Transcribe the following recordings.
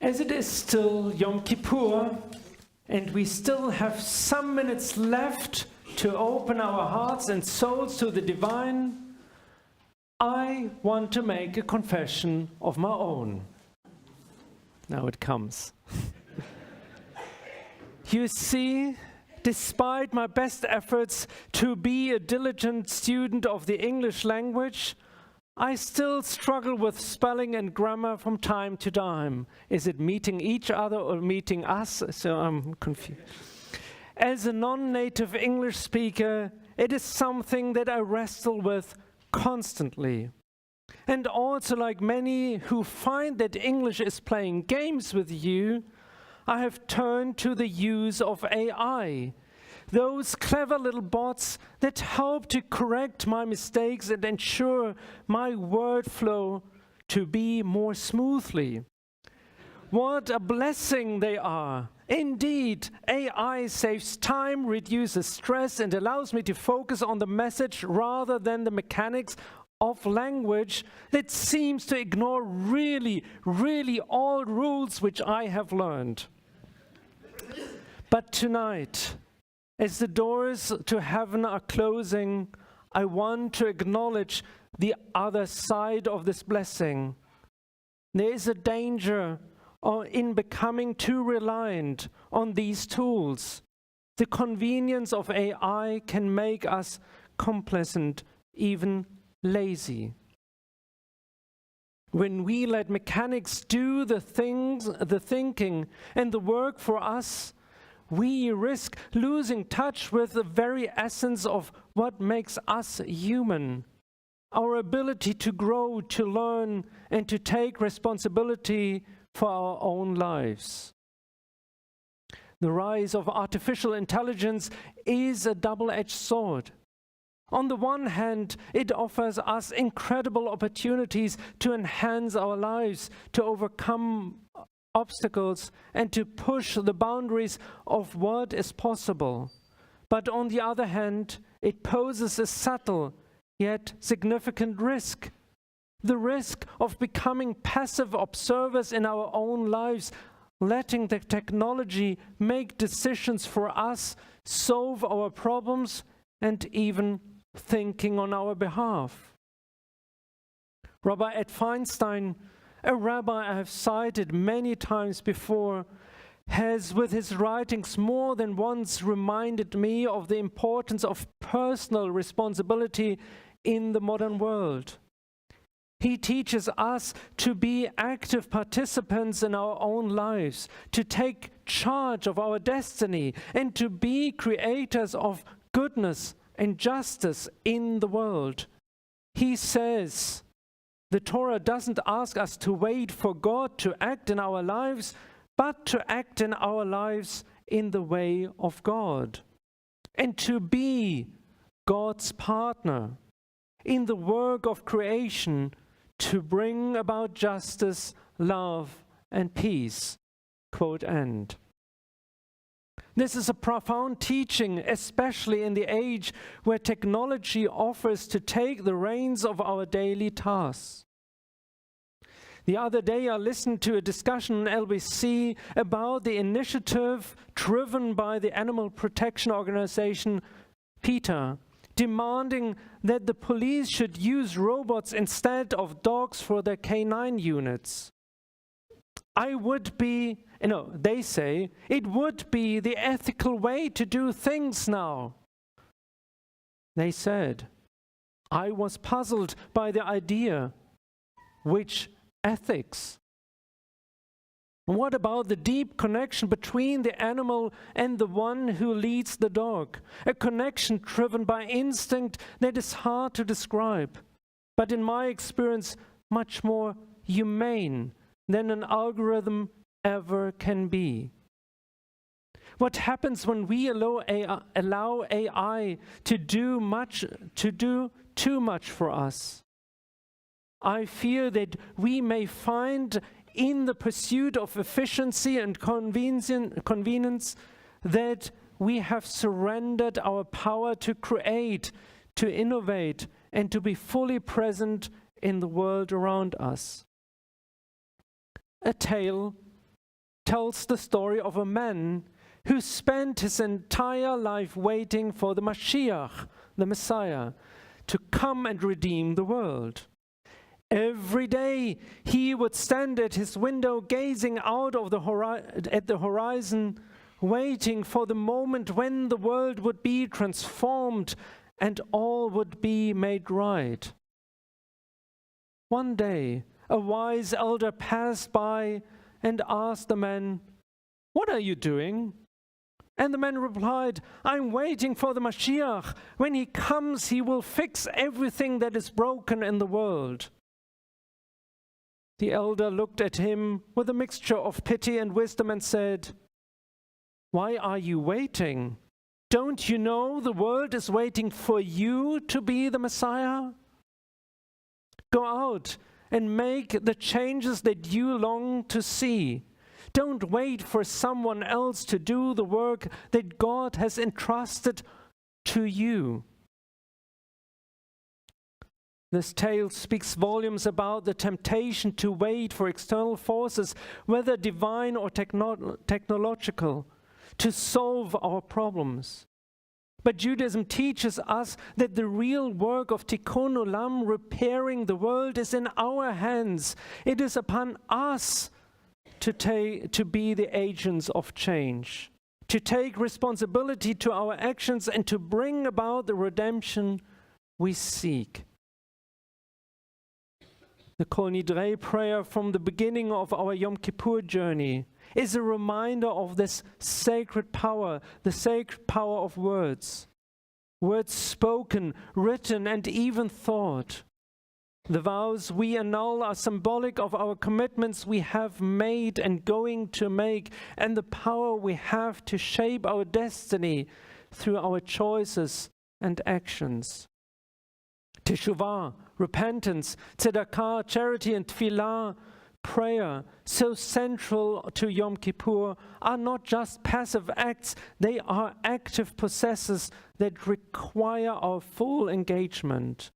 As it is still Yom Kippur, and we still have some minutes left to open our hearts and souls to the divine, I want to make a confession of my own. Now it comes. You see, despite my best efforts to be a diligent student of the English language, I still struggle with spelling and grammar from time to time. Is it meeting each other or meeting us? So I'm confused. As a non-native English speaker, it is something that I wrestle with constantly. And also, like many who find that English is playing games with you, I have turned to the use of AI. Those clever little bots that help to correct my mistakes and ensure my word flow to be more smoothly. What a blessing they are. Indeed, AI saves time, reduces stress, and allows me to focus on the message rather than the mechanics of language that seems to ignore really all rules which I have learned. But tonight, as the doors to heaven are closing, I want to acknowledge the other side of this blessing. There is a danger in becoming too reliant on these tools. The convenience of AI can make us complacent, even lazy. When we let mechanics do the thinking and the work for us, we risk losing touch with the very essence of what makes us human, our ability to grow, to learn, and to take responsibility for our own lives. The rise of artificial intelligence is a double-edged sword. On the one hand, it offers us incredible opportunities to enhance our lives, to overcome obstacles, and to push the boundaries of what is possible. But on the other hand, it poses a subtle yet significant risk. The risk of becoming passive observers in our own lives, letting the technology make decisions for us, solve our problems, and even thinking on our behalf. Rabbi Ed Feinstein, a rabbi I have cited many times before, has with his writings more than once reminded me of the importance of personal responsibility in the modern world. He teaches us to be active participants in our own lives, to take charge of our destiny, and to be creators of goodness and justice in the world. He says, the Torah doesn't ask us to wait for God to act in our lives, but to act in our lives in the way of God, and to be God's partner in the work of creation to bring about justice, love, and peace. Quote end. This is a profound teaching, especially in the age where technology offers to take the reins of our daily tasks. The other day I listened to a discussion on LBC about the initiative driven by the animal protection organization PETA, demanding that the police should use robots instead of dogs for their canine units. They say, it would be the ethical way to do things now. They said, I was puzzled by the idea, which ethics? What about the deep connection between the animal and the one who leads the dog? A connection driven by instinct that is hard to describe, but in my experience, much more humane than an algorithm ever can be. What happens when we allow AI to do too much for us? I fear that we may find in the pursuit of efficiency and convenience that we have surrendered our power to create, to innovate, and to be fully present in the world around us. A tale tells the story of a man who spent his entire life waiting for the Mashiach, the Messiah, to come and redeem the world. Every day he would stand at his window gazing out of at the horizon, waiting for the moment when the world would be transformed and all would be made right. One day, a wise elder passed by and asked the man, "What are you doing?" And the man replied, "I'm waiting for the Mashiach. When he comes, he will fix everything that is broken in the world." The elder looked at him with a mixture of pity and wisdom and said, "Why are you waiting? Don't you know the world is waiting for you to be the Messiah? Go out and make the changes that you long to see. Don't wait for someone else to do the work that God has entrusted to you." This tale speaks volumes about the temptation to wait for external forces, whether divine or technological, to solve our problems. But Judaism teaches us that the real work of Tikkun Olam, repairing the world, is in our hands. It is upon us to be the agents of change, to take responsibility to our actions and to bring about the redemption we seek. The Kol Nidrei prayer from the beginning of our Yom Kippur journey is a reminder of this sacred power, the sacred power of words. Words spoken, written, and even thought. The vows we annul are symbolic of our commitments we have made and going to make, and the power we have to shape our destiny through our choices and actions. Teshuvah, repentance, tzedakah, charity, and tefillah, prayer, so central to Yom Kippur, are not just passive acts, they are active processes that require our full engagement.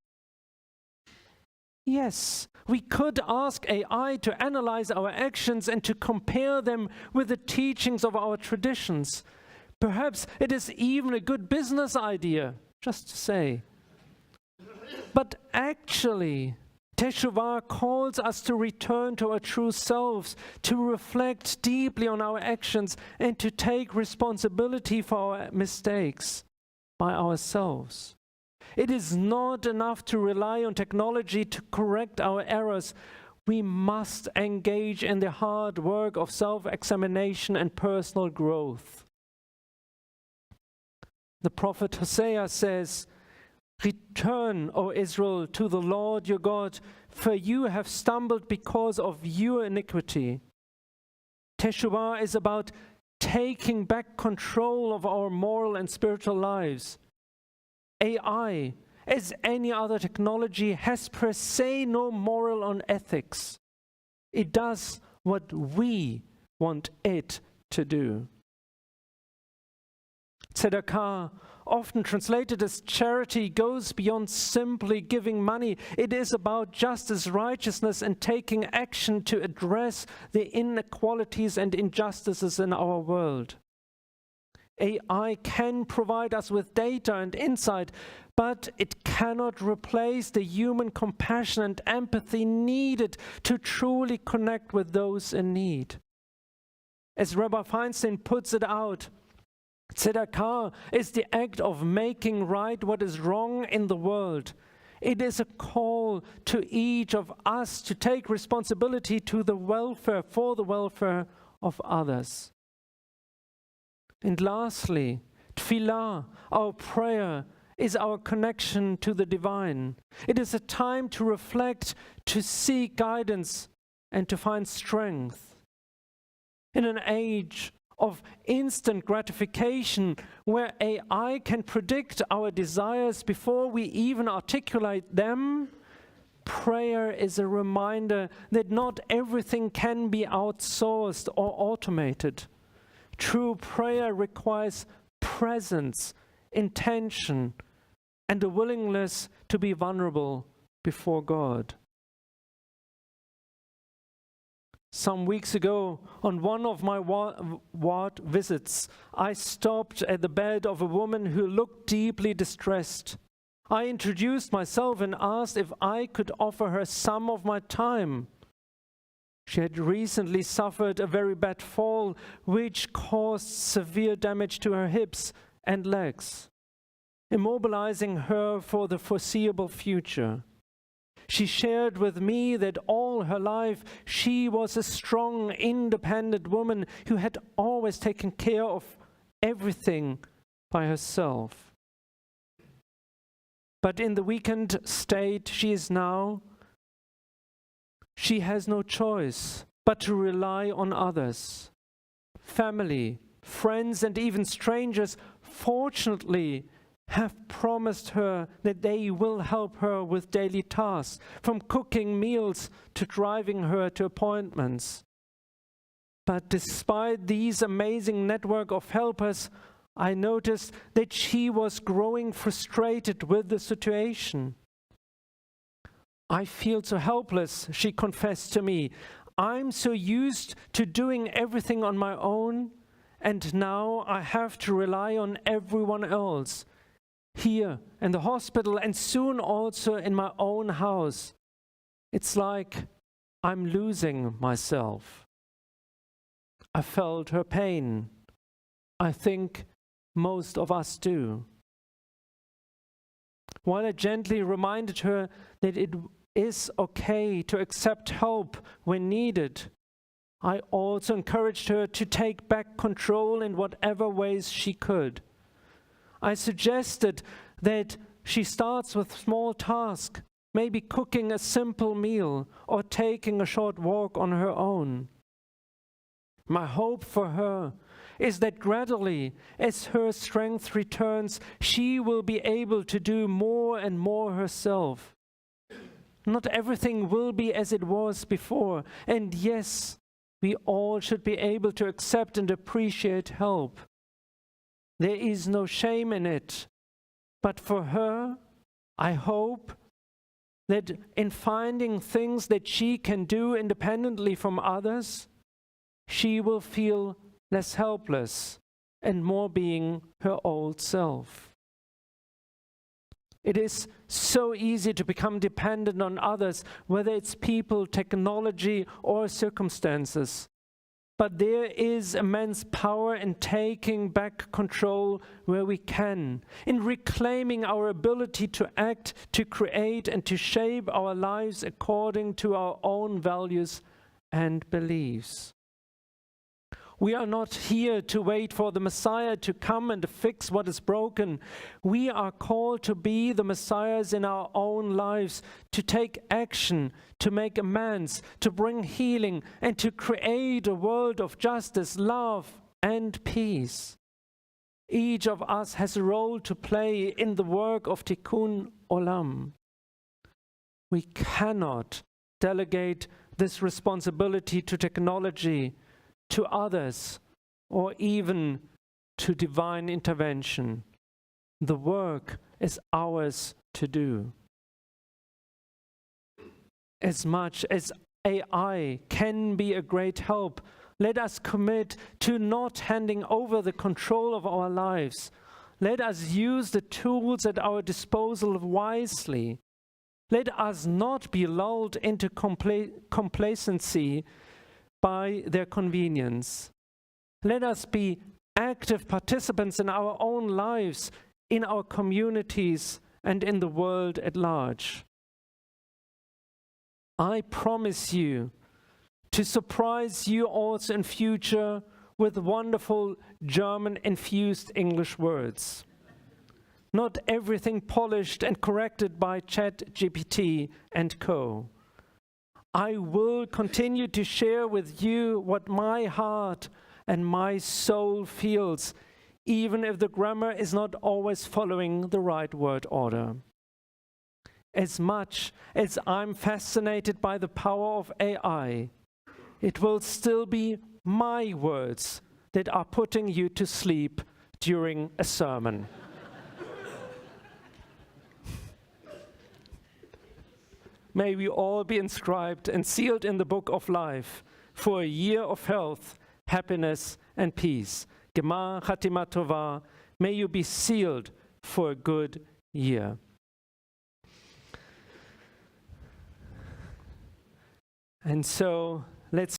Yes, we could ask AI to analyze our actions and to compare them with the teachings of our traditions. Perhaps it is even a good business idea, just to say. But actually, Teshuvah calls us to return to our true selves, to reflect deeply on our actions, and to take responsibility for our mistakes by ourselves. It is not enough to rely on technology to correct our errors. We must engage in the hard work of self-examination and personal growth. The prophet Hosea says, "Return, O Israel, to the Lord your God, for you have stumbled because of your iniquity." Teshuvah is about taking back control of our moral and spiritual lives. AI, as any other technology, has per se no moral or ethics. It does what we want it to do. Tzedakah, often translated as charity, goes beyond simply giving money. It is about justice, righteousness, and taking action to address the inequalities and injustices in our world. AI can provide us with data and insight, but it cannot replace the human compassion and empathy needed to truly connect with those in need. As Rabbi Feinstein puts it out, tzedakah is the act of making right what is wrong in the world. It is a call to each of us to take responsibility for the welfare of others. And lastly, tefillah, our prayer, is our connection to the divine. It is a time to reflect, to seek guidance, and to find strength. In an age of instant gratification, where AI can predict our desires before we even articulate them, prayer is a reminder that not everything can be outsourced or automated. True prayer requires presence, intention, and a willingness to be vulnerable before God. Some weeks ago, on one of my ward visits, I stopped at the bed of a woman who looked deeply distressed. I introduced myself and asked if I could offer her some of my time. She had recently suffered a very bad fall, which caused severe damage to her hips and legs, immobilizing her for the foreseeable future. She shared with me that all her life she was a strong, independent woman who had always taken care of everything by herself. But in the weakened state she is now, she has no choice but to rely on others. Family, friends, and even strangers, fortunately, have promised her that they will help her with daily tasks, from cooking meals to driving her to appointments. But despite these amazing network of helpers, I noticed that she was growing frustrated with the situation. I feel so helpless, she confessed to me. I'm so used to doing everything on my own, and now I have to rely on everyone else, here in the hospital and soon also in my own house. It's like I'm losing myself. I felt her pain. I think most of us do. While I gently reminded her that it is okay to accept help when needed, I also encouraged her to take back control in whatever ways she could. I suggested that she starts with small tasks, maybe cooking a simple meal or taking a short walk on her own. My hope for her is that gradually, as her strength returns, she will be able to do more and more herself. Not everything will be as it was before, and yes, we all should be able to accept and appreciate help. There is no shame in it, but for her, I hope that in finding things that she can do independently from others, she will feel less helpless and more being her old self. It is so easy to become dependent on others, whether it's people, technology, or circumstances. But there is immense power in taking back control where we can, in reclaiming our ability to act, to create, and to shape our lives according to our own values and beliefs. We are not here to wait for the Messiah to come and fix what is broken. We are called to be the Messiahs in our own lives, to take action, to make amends, to bring healing, and to create a world of justice, love, and peace. Each of us has a role to play in the work of Tikkun Olam. We cannot delegate this responsibility to technology, to others, or even to divine intervention. The work is ours to do. As much as AI can be a great help, let us commit to not handing over the control of our lives. Let us use the tools at our disposal wisely. Let us not be lulled into complacency by their convenience. Let us be active participants in our own lives, in our communities, and in the world at large. I promise you to surprise you also in future with wonderful German-infused English words. Not everything polished and corrected by ChatGPT and co. I will continue to share with you what my heart and my soul feels, even if the grammar is not always following the right word order. As much as I'm fascinated by the power of AI, it will still be my words that are putting you to sleep during a sermon. May we all be inscribed and sealed in the book of life for a year of health, happiness, and peace. Gemar Chatima Tova. May you be sealed for a good year. And so let's